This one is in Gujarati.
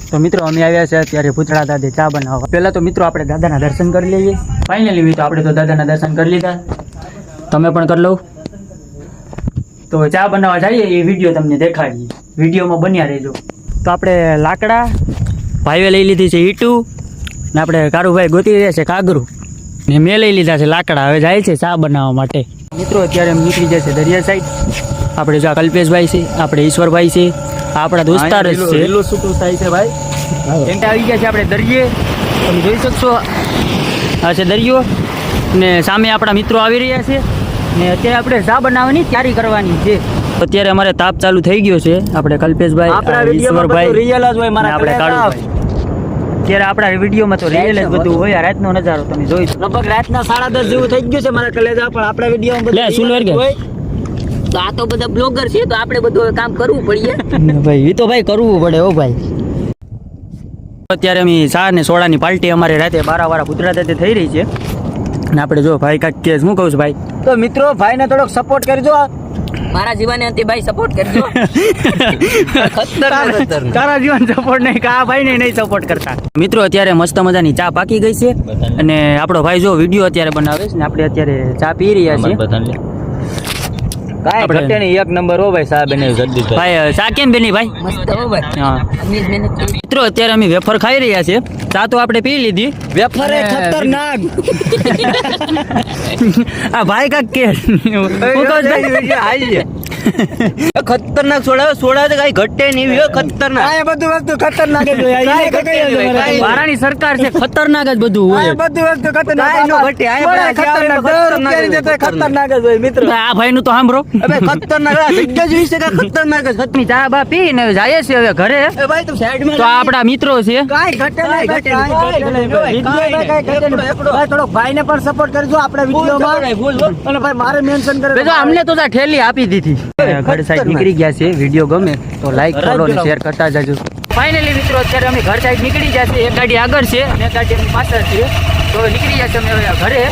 તો મિત્રો અમે આવ્યા છે અત્યારે ભૂતળા દાદે ચા બનાવવા. પહેલા તો મિત્રો આપણે દાદાના દર્શન કરી લઈએ. ફાઇનલી મિત્રો આપણે તો દાદાના દર્શન કરી લીધા, તમે પણ કરી લો. તો ચા બનાવવા જઈએ એ વિડીયો તમને દેખાડીએ, વિડીયોમાં બન્યા રહેજો. તો આપણે લાકડા ભાઈએ લઈ લીધી છે ઈટું, ને આપણે કારુભાઈ ગોતી રહ્યા છે કાગરું, ને મેં લઈ લીધા છે લાકડા. હવે જાય છે ચા બનાવવા માટે. મિત્રો અત્યારે અમે નીકળી જાય છે દરિયા સાઈડ. આપણે જો કલ્પેશભાઈ છે, આપણે ઈશ્વરભાઈ છે, આપણા દોસ્તાર જ છે. શું થાય છે ભાઈ, એમ આવી ગયા છે આપણે દરિયે. તમે જોઈ શકશો આ છે દરિયો, ને સામે આપણા મિત્રો આવી રહ્યા છે. ને અત્યારે આપણે ચા બનાવવાની તૈયારી કરવાની છે. અત્યારે અમારે તાપ ચાલુ થઈ ગયો છે. આપણે કલ્પેશભાઈ, ઈશ્વરભાઈ, આપણે કાળુભાઈ. અત્યારે આપણા વિડીયોમાં તો રિયલ જ બધું હોય. રાતનો નજારો તમે જોઈ લગભગ રાતના 10:30 જેવું થઈ ગયું છે મારા કલેજા. પણ આપણા વિડીયોમાં હોય તો આ તો બધા બ્લોગર છે, તો આપણે બધું કામ કરવું પડે ભાઈ. એ તો ભાઈ કરવું પડે હો ભાઈ. અત્યારે અમે ચા ને સોડાની પાર્ટી અમારે રાતે 12 વાળા ભૂતળા દાદે થઈ રહી છે. અને આપણે જો ભાઈ કાંઈક કે શું કહું છું ભાઈ, તો મિત્રો ભાઈને થોડોક સપોર્ટ કરજો. મારા જીવન અંતે ભાઈ સપોર્ટ કરજો. તારા જીવન સપોર્ટ નહીં, કા ભાઈ ને નહીં સપોર્ટ કરતા. મિત્રો અત્યારે મસ્ત મજાની ચા પાકી ગઈ છે, અને આપણો ભાઈ જો વિડીયો અત્યારે બનાવે છે, ને આપણે અત્યારે ચા પી રહ્યા છીએ. કાંઈ ઘટે નહીં, એક નંબર હો ભાઈ. સાહેબ એને જલ્દી ભાઈ ચા કેમ બની ભાઈ? મસ્ત હો ભાઈ. હા મિત્રો અત્યારે અમે વેફર ખાઈ રહ્યા છીએ. ચા તો આપણે પી લીધી. વેફર એ ખતરનાક. આ ભાઈ કાક કે ખતરનાક સોડા કઈ ઘટે નહીં, ખતરનાક. આ બધું વસ્તુ ખતરનાક જ હોય. વારાની સરકાર છે, ખતરનાક જ બધું હોય. બધું વસ્તુ ખતરનાક ખતરનાક જ હોય મિત્રો. આ ભાઈ નું તો સાંભળો, ખતરનાક જગ્યા જોઈ છે, ખતરનાક જ. ચા બા પી ને જાય છે હવે ઘરે. ભાઈ તું સાઈડમાં તો આપણા મિત્રો છે. કાઈ ઘટે નહીં, થોડો ભાઈને પણ સપોર્ટ કરજો આપણા વિડીયોમાં. અને ભાઈ મારે મેન્શન કરે અમને તો ઠેલી આપી દીધી. ઘર સાઈડ નીકળી ગયા છે. વિડીયો ગમે તો લાઈક કરો ને શેર કરતા જજો. ફાઇનલી મિત્રો અત્યારે અમે ઘર સાઈડ નીકળી ગયા છે. એક ગાડી આગળ છે અને એક ગાડી પાછળ છે. તો નીકળી ગયા છે અમે ઘરે.